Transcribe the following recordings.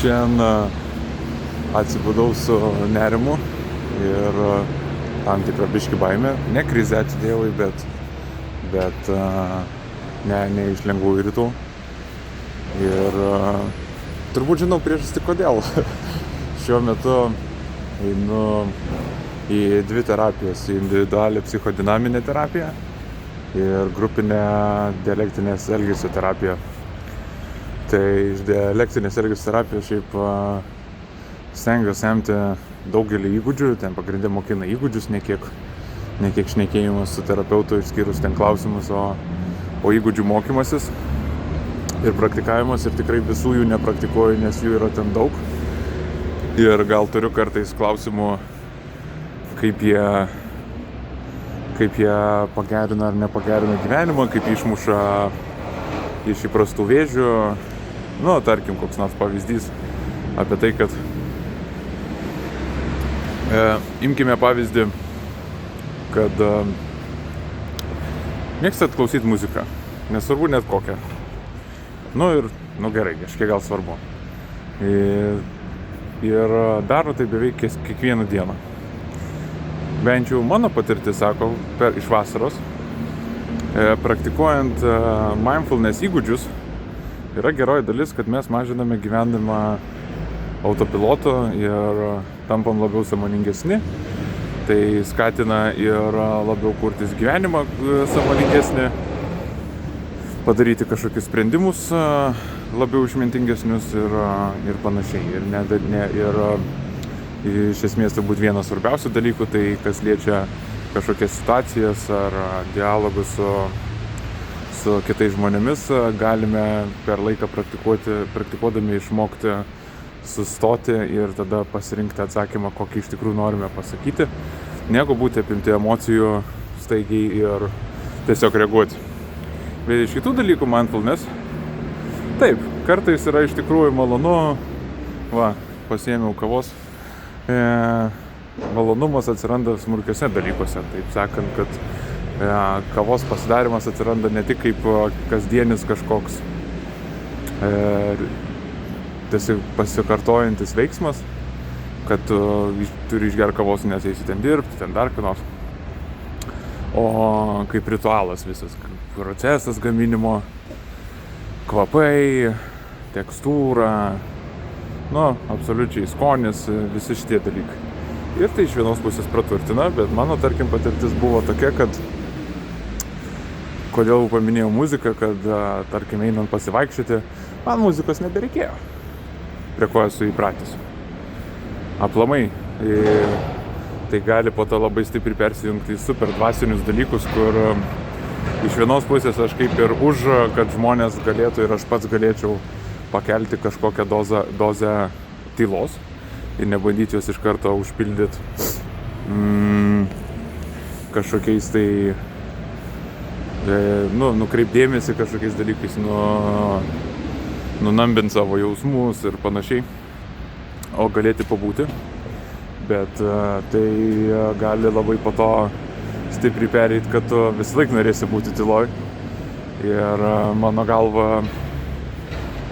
Šiandien atsibudau su nerimu ir tam tikrą biškį baimę. Ne krizę atsidėjau, bet ne iš lengvųjų rytų. Ir turbūt žinau priežastį kodėl. Šiuo metu einu į dvi terapijas, į individualią psichodinaminę terapiją ir grupinę dialektinės elgesio terapiją. Tai iš dialektinės elgesio terapijos šiaip stengiuosi semti daugelį įgūdžių, ten pagrindė mokina įgūdžius, ne kiek šnekėjimas su terapeutu išskyrus ten klausimus, o įgūdžių mokymasis ir praktikavimas, ir tikrai visų jų nepraktikuoju, nes jų yra ten daug. Ir gal turiu kartais klausimų, kaip jie pagerina ar nepagerina gyvenimą, kaip išmuša iš įprastų vėžių. Tarkim, koks nors pavyzdys apie tai, kad imkime pavyzdį, kad mėgstat klausyti muziką, nesvarbu net kokią. Gerai, kažkiek gal svarbu. Ir daro tai beveik kiekvieną dieną. Bent jau mano patirtis, sako, iš vasaros, praktikuojant mindfulness įgūdžius, yra geroji dalis, kad mes mažiname gyvenimą autopilotu ir tampam labiau sąmoningesni. Tai skatina ir labiau kurtis gyvenimą sąmoningesnį, padaryti kažkokius sprendimus labiau išmintingesnius ir panašiai. Ir iš esmės turbūt vienas svarbiausių dalykų, tai kas liečia kažkokias situacijas ar dialogus su kitais žmonėmis, galime per laiką praktikuodami išmokti sustoti ir tada pasirinkti atsakymą, kokį iš tikrųjų norime pasakyti, negu būti apimti emocijų staigiai ir tiesiog reaguoti. Bet iš kitų dalykų mindfulness, taip, kartais yra iš tikrųjų malonu, pasiėmiau kavos, malonumas atsiranda smulkiuose dalykuose, taip sakant, kad kavos pasidarimas atsiranda ne tik kaip kasdienis kažkoks tiesiog pasikartojantis veiksmas, kad turi išgerti kavos, nes eisi ten dirbti, ten dar ką nors, o kaip ritualas visas, procesas gaminimo, kvapai, tekstūra, absoliučiai skonis, visi šitie dalykai. Ir tai iš vienos pusės praturtina, bet mano, tarkim, patirtis buvo tokia, kad kodėl paminėjau muziką, kad, tarkim, einant pasivaikščioti, man muzikos nebereikėjo, prie ko esu įpratęs. Aplamai, tai gali po to labai stipriai persijungti į super dvasinius dalykus, kur iš vienos pusės aš kaip ir už, kad žmonės galėtų ir aš pats galėčiau pakelti kažkokią dozę tylos ir nebandyti jos iš karto užpildyti kažkokiais tai nukreipdėmėsi kažkokiais dalykais, nunambinti savo jausmus ir panašiai, o galėti pabūti. Bet tai gali labai po to stipriai pereiti, kad tu vis laik norėsi būti tyloj. Ir mano galva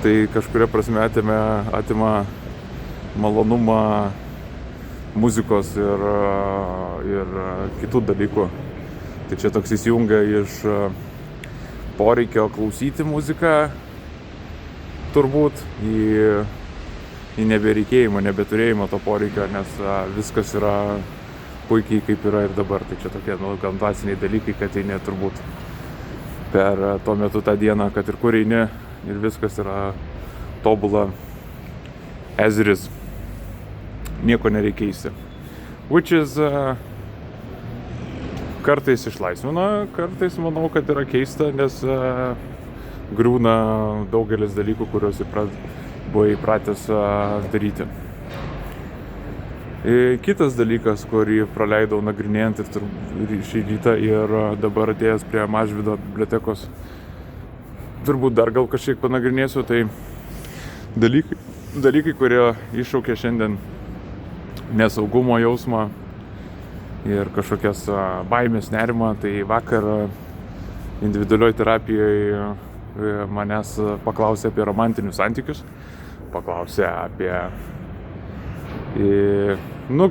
tai kažkuria prasme atima malonumą muzikos ir kitų dalykų. Tai čia toks įsijungia iš poreikio klausyti muziką turbūt į nebereikėjimą, nebeturėjimą to poreikio, nes viskas yra puikiai kaip yra ir dabar. Tai čia tokie gan dvasiniai dalykai, kad eini turbūt per tuo metu tą dieną, kad ir kur eini, ir viskas yra tobula as it is. Nieko nereikia keisti. Which is kartais išlaisvina, kartais manau, kad yra keista, nes griūna daugelis dalykų, kuriuos buvai įpratęs daryti. Kitas dalykas, kurį praleidau nagrinėjant ir šį rytą ir dabar atėjęs prie Mažvydo bibliotekos, turbūt dar gal kažkiek panagrinėsiu, tai dalykai, kurie iššaukia šiandien nesaugumo jausmą ir kažkokias baimės, nerimą. Tai vakar individualioj terapijoje manęs paklausė apie romantinius santykius. paklausė apie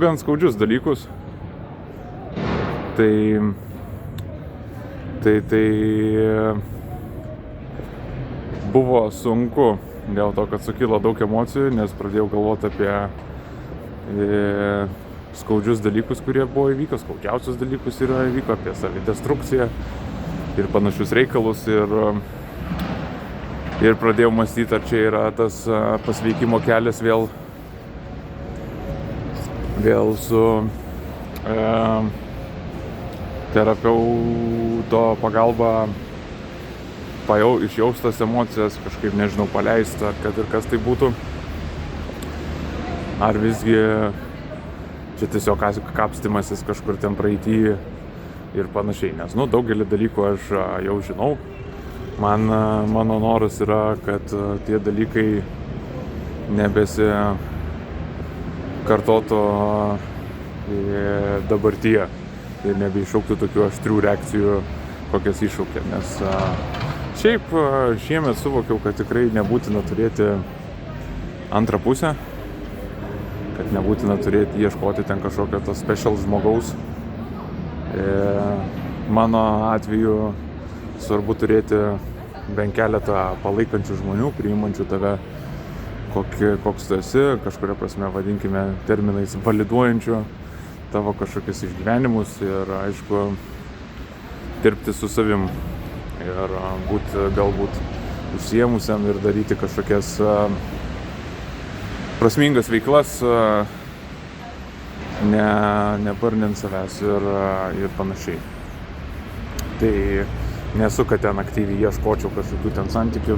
gan skaudžius dalykus. Tai buvo sunku dėl to, kad sukilo daug emocijų, nes pradėjau galvoti apie skaudžius dalykus, kurie buvo įvyko, skaudžiausius dalykus yra įvyko, apie savidestrukciją ir panašius reikalus. Ir pradėjau mąstyti, ar čia yra tas pasveikimo kelias vėl su terapeuto pagalba išjaustas emocijas, kažkaip, nežinau, paleista, kad ir kas tai būtų. Ar visgi čia tiesiog kapstymasis kažkur ten praeity ir panašiai. Nes, daugelį dalykų aš jau žinau. Mano noras yra, kad tie dalykai nebesikartotų dabartyje ir nebeiššauktų tokių aštrių reakcijų, kokias iššaukė. Nes šiaip šiemet suvokiau, kad tikrai nebūtina turėti antrą pusę, kad nebūtina ieškoti ten kažkokio to special žmogaus. Mano atveju svarbu turėti bent keletą palaikančių žmonių, priimančių tave koks tu esi, kažkuria prasme, vadinkime terminais, validuojančių tavo kažkokius išgyvenimus ir, aišku, dirbti su savim ir būti galbūt užsiėmusiam ir daryti kažkokias prasmingas veiklas, nebarnint savęs ir panašiai. Tai nesu, kad ten aktyviai ieškočiau kažkokių ten santykių,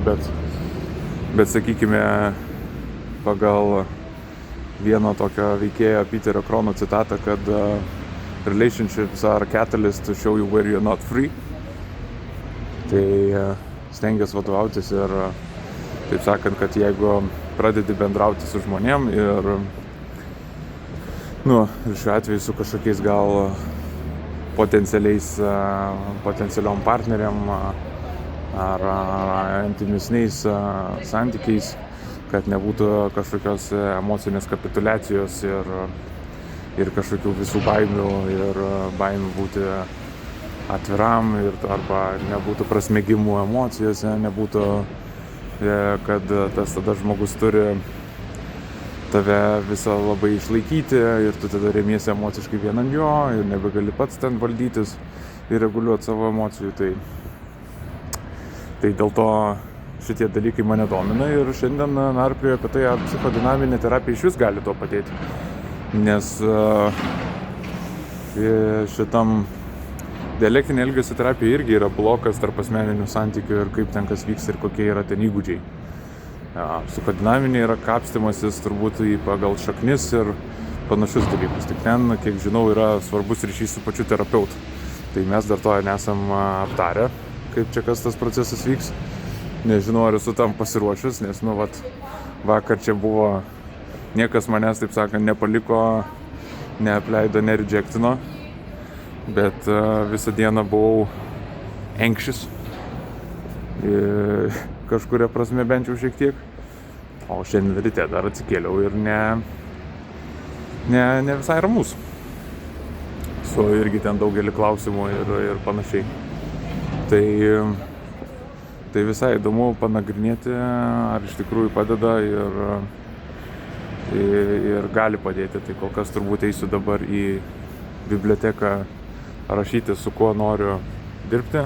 bet sakykime, pagal vieno tokio veikėjo Peterio Krono citatą, kad relationships are catalyst to show you where you're not free. Tai stengiuosi vadovautis ir, taip sakant, kad jeigu pradedi bendrauti su žmonėm ir šiuo atveju su kažkokiais gal potencialiom partneriam ar intimesniais santykiais, kad nebūtų kažkokios emocinės kapituliacijos ir kažkokių visų baimių ir baimių būti atviram arba nebūtų prasmegimų emocijose, nebūtų, kad tas tada žmogus turi tave visą labai išlaikyti ir tu tada remiesi emociškai vien ant jo ir nebegali pats ten valdytis ir reguliuoti savo emocijų. Tai dėl to šitie dalykai mane domina ir šiandien narplioju apie tai, ar psichodinaminė terapija iš vis gali to padėti. Nes šitam dialektinė elgesio terapija irgi yra blokas tarp asmeninių santykių ir kaip ten kas vyksta ir kokie yra ten įgūdžiai. Psichodinaminė yra kapstymasis turbūt pagal šaknis ir panašius dalykus. Tik ten, kiek žinau, yra svarbus ryšys su pačiu terapeutu. Tai mes dar to nesam aptarę, kaip čia kas tas procesas vyks. Nežinau, ar esu tam pasiruošęs, nes vakar čia buvo, niekas manęs, taip sakant, nepaliko, neapleido, nerejectino, bet visą dieną buvau anxious. Kažkuria prasme bent jau šiek tiek. O šiandien ryte dar atsikėliau ir ne visai ramus. Su irgi ten daugelį klausimų ir panašiai. Tai visai įdomu panagrinėti, ar iš tikrųjų padeda ir gali padėti. Tai kol kas turbūt eisiu dabar į biblioteką rašyti, su kuo noriu dirbti.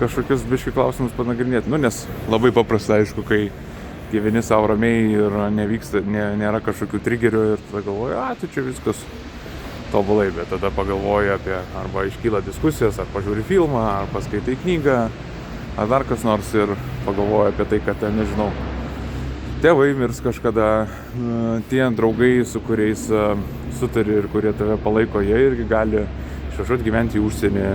Kažkokius biškį klausimus panagrinėti. Nes labai paprasta, aišku, kai gyveni savo ramiai ir nėra kažkokių trigerių ir tada galvoju, tai čia viskas tobulai, bet tada pagalvoju apie, arba iškyla diskusijas, ar pažiūri filmą, ar paskaitai knygą, ar dar kas nors ir pagalvoju apie tai, kad, nežinau, tėvai mirs kažkada, tie draugai, su kuriais sutari ir kurie tave palaiko, jie irgi gali išvažiuoti gyventi į užsienį,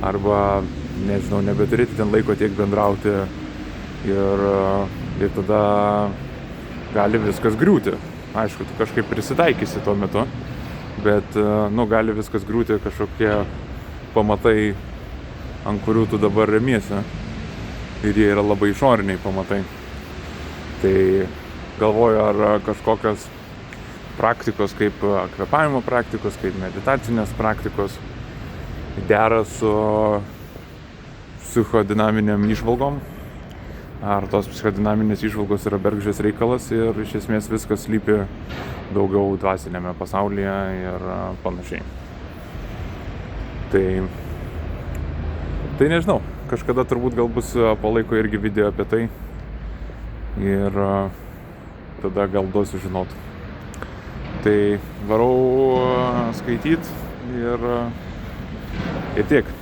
arba nežinau, nebeturėti ten laiko tiek bendrauti ir tada gali viskas griūti. Aišku, tu kažkaip prisitaikysi tuo metu, bet gali viskas griūti kažkokie pamatai, ant kurių tu dabar remiesi ir jie yra labai išoriniai pamatai. Tai galvoju, ar kažkokios praktikos kaip kvėpavimo praktikos, kaip meditacinės praktikos dera su psichodinaminiam įžvalgom, ar tos psichodinaminės įžvalgos yra bergždžias reikalas ir iš esmės viskas slypi daugiau dvasinėme pasaulyje ir panašiai. Tai nežinau, kažkada turbūt gal bus po laiko irgi video apie tai ir tada gal duosiu žinot. Tai varau skaityt ir tiek.